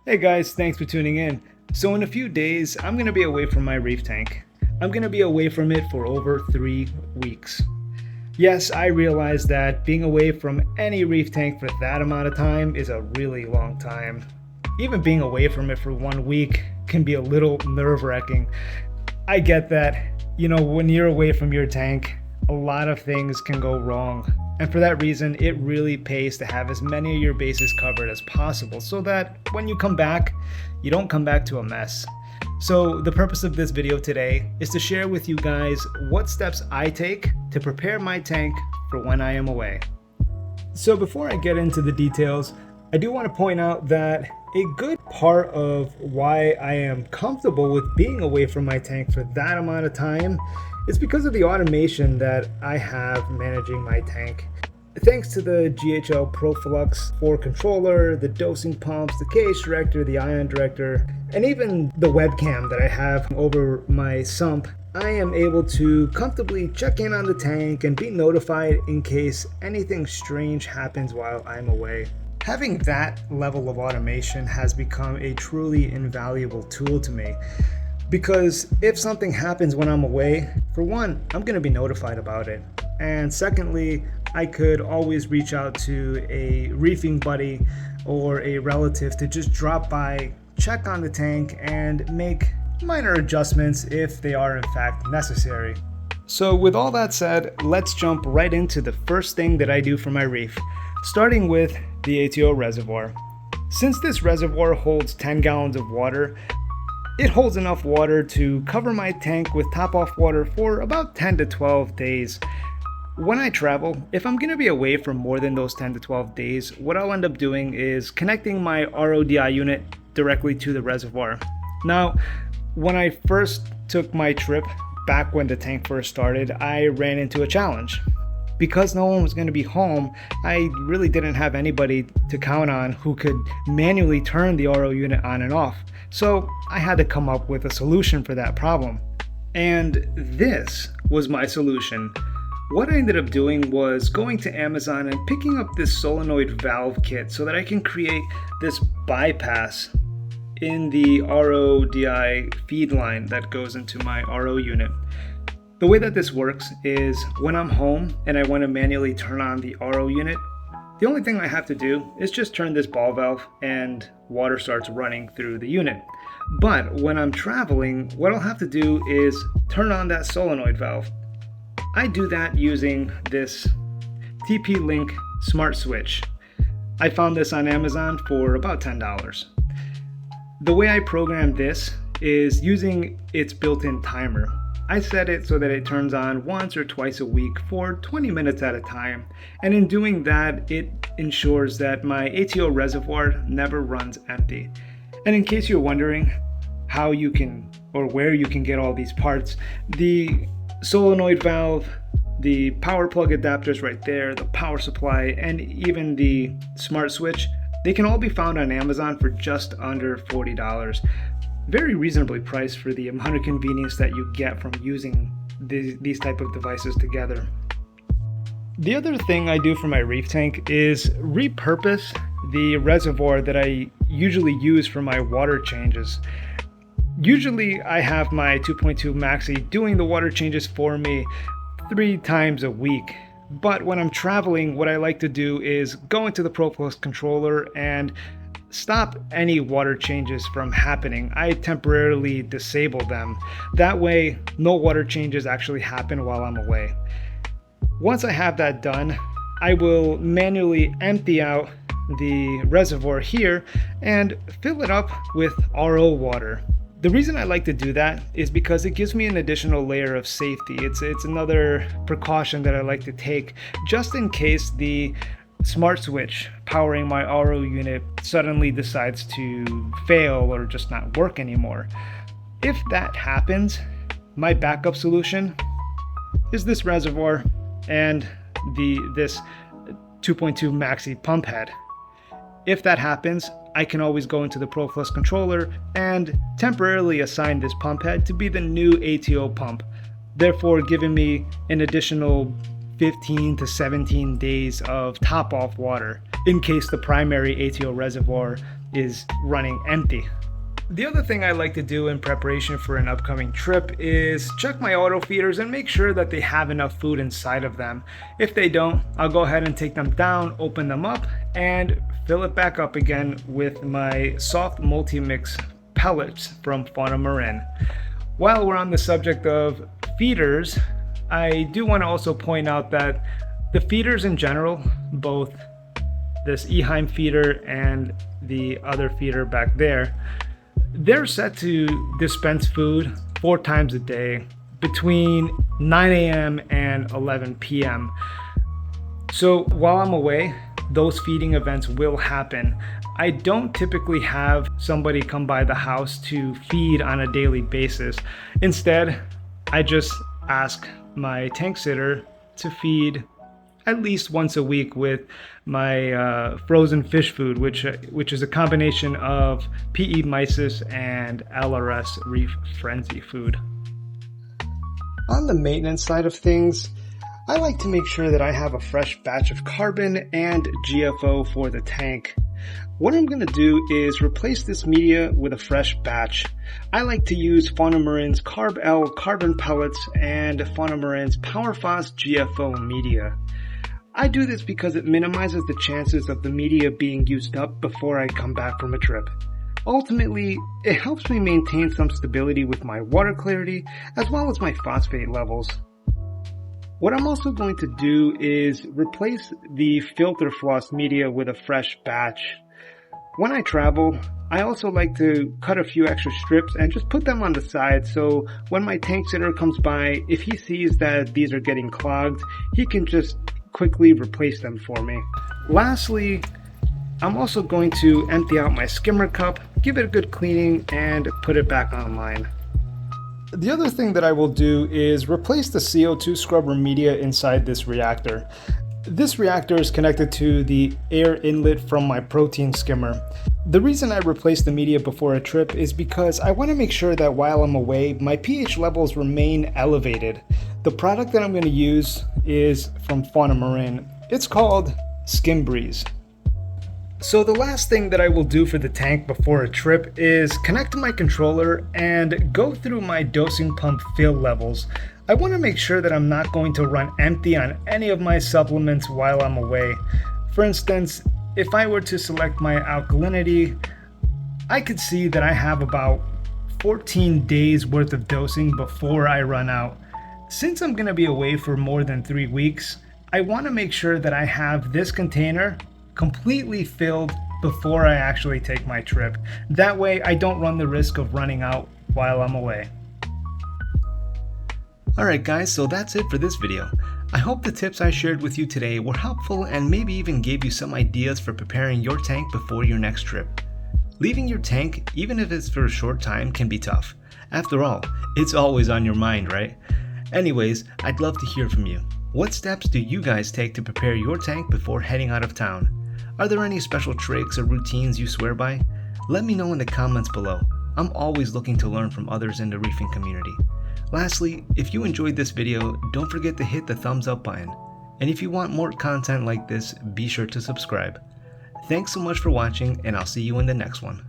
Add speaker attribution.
Speaker 1: Hey guys, thanks for tuning in. So in a few days, I'm going to be away from my reef tank. I'm going to be away from it for over 3 weeks. Yes, I realize that being away from any reef tank for that amount of time is a really long time. Even being away from it for 1 week can be a little nerve-wracking. I get that, when you're away from your tank, a lot of things can go wrong. And for that reason, it really pays to have as many of your bases covered as possible so that when you come back, you don't come back to a mess. So the purpose of this video today is to share with you guys what steps I take to prepare my tank for when I am away. So before I get into the details, I do want to point out that a good part of why I am comfortable with being away from my tank for that amount of time is because of the automation that I have managing my tank. Thanks to the GHL ProfiLux 4 controller, the dosing pumps, the KH director, the ion director, and even the webcam that I have over my sump, I am able to comfortably check in on the tank and be notified in case anything strange happens while I'm away. Having that level of automation has become a truly invaluable tool to me. Because if something happens when I'm away, for one, I'm going to be notified about it. And secondly, I could always reach out to a reefing buddy or a relative to just drop by, check on the tank, and make minor adjustments if they are in fact necessary. So with all that said, let's jump right into the first thing that I do for my reef, starting with the Atto Reservoir. Since this reservoir holds 10 gallons of water, it holds enough water to cover my tank with top-off water for about 10 to 12 days. When I travel, if I'm going to be away for more than those 10 to 12 days, what I'll end up doing is connecting my RODI unit directly to the reservoir. Now, when I first took my trip, back when the tank first started, I ran into a challenge. Because no one was going to be home, I really didn't have anybody to count on who could manually turn the RO unit on and off. So I had to come up with a solution for that problem. And this was my solution. What I ended up doing was going to Amazon and picking up this solenoid valve kit so that I can create this bypass in the RODI feed line that goes into my RO unit. The way that this works is when I'm home and I want to manually turn on the RO unit, the only thing I have to do is just turn this ball valve and water starts running through the unit. But when I'm traveling, what I'll have to do is turn on that solenoid valve. I do that using this TP-Link smart switch. I found this on Amazon for about $10. The way I program this is using its built-in timer. I set it so that it turns on once or twice a week for 20 minutes at a time, and in doing that, it ensures that my Atto reservoir never runs empty. And in case you're wondering how you can or where you can get all these parts, the solenoid valve, the power plug adapters right there, the power supply, and even the smart switch, they can all be found on Amazon for just under $40. Very reasonably priced for the amount of convenience that you get from using these type of devices together. The other thing I do for my reef tank is repurpose the reservoir that I usually use for my water changes. Usually I have my 2.2 Maxi doing the water changes for me 3 times a week. But when I'm traveling, what I like to do is go into the ProfiLux controller and stop any water changes from happening. I temporarily disable them. That way, no water changes actually happen while I'm away. Once I have that done, I will manually empty out the reservoir here and fill it up with RO water. The reason I like to do that is because it gives me an additional layer of safety. It's another precaution that I like to take just in case the smart switch powering my RO unit suddenly decides to fail or just not work anymore. If that happens, my backup solution is this reservoir and this 2.2 Maxi pump head. If that happens, I can always go into the ProfiLux controller and temporarily assign this pump head to be the new Atto pump, therefore giving me an additional 15 to 17 days of top-off water in case the primary Atto reservoir is running empty. The other thing I like to do in preparation for an upcoming trip is check my auto feeders and make sure that they have enough food inside of them. If they don't, I'll go ahead and take them down, open them up, and fill it back up again with my soft multi-mix pellets from Fauna Marin. While we're on the subject of feeders, I do want to also point out that the feeders in general, both this Eheim feeder and the other feeder back there, they're set to dispense food 4 times a day between 9 a.m. and 11 p.m. So while I'm away, those feeding events will happen. I don't typically have somebody come by the house to feed on a daily basis. Instead, I just ask my tank sitter to feed at least once a week with my frozen fish food, which is a combination of PE Mysis and LRS Reef Frenzy food. On the maintenance side of things, I like to make sure that I have a fresh batch of carbon and GFO for the tank. What I'm going to do is replace this media with a fresh batch. I like to use Fauna Marin's Carb L carbon pellets and Fauna Marin's PowerFoss GFO media. I do this because it minimizes the chances of the media being used up before I come back from a trip. Ultimately, it helps me maintain some stability with my water clarity as well as my phosphate levels. What I'm also going to do is replace the filter floss media with a fresh batch. When I travel, I also like to cut a few extra strips and just put them on the side so when my tank sitter comes by, if he sees that these are getting clogged, he can just quickly replace them for me. Lastly, I'm also going to empty out my skimmer cup, give it a good cleaning, and put it back online. The other thing that I will do is replace the CO2 scrubber media inside this reactor. This reactor is connected to the air inlet from my protein skimmer. The reason I replace the media before a trip is because I want to make sure that while I'm away, my pH levels remain elevated. The product that I'm going to use is from Fauna Marin. It's called Skim Breeze. So the last thing that I will do for the tank before a trip is connect to my controller and go through my dosing pump fill levels. I want to make sure that I'm not going to run empty on any of my supplements while I'm away. For instance, if I were to select my alkalinity, I could see that I have about 14 days worth of dosing before I run out. Since I'm going to be away for more than 3 weeks, I want to make sure that I have this container completely filled before I actually take my trip. That way I don't run the risk of running out while I'm away. Alright guys, so that's it for this video. I hope the tips I shared with you today were helpful and maybe even gave you some ideas for preparing your tank before your next trip. Leaving your tank, even if it's for a short time, can be tough. After all, it's always on your mind, right? Anyways, I'd love to hear from you. What steps do you guys take to prepare your tank before heading out of town? Are there any special tricks or routines you swear by? Let me know in the comments below. I'm always looking to learn from others in the reefing community. Lastly, if you enjoyed this video, don't forget to hit the thumbs up button. And if you want more content like this, be sure to subscribe. Thanks so much for watching, and I'll see you in the next one.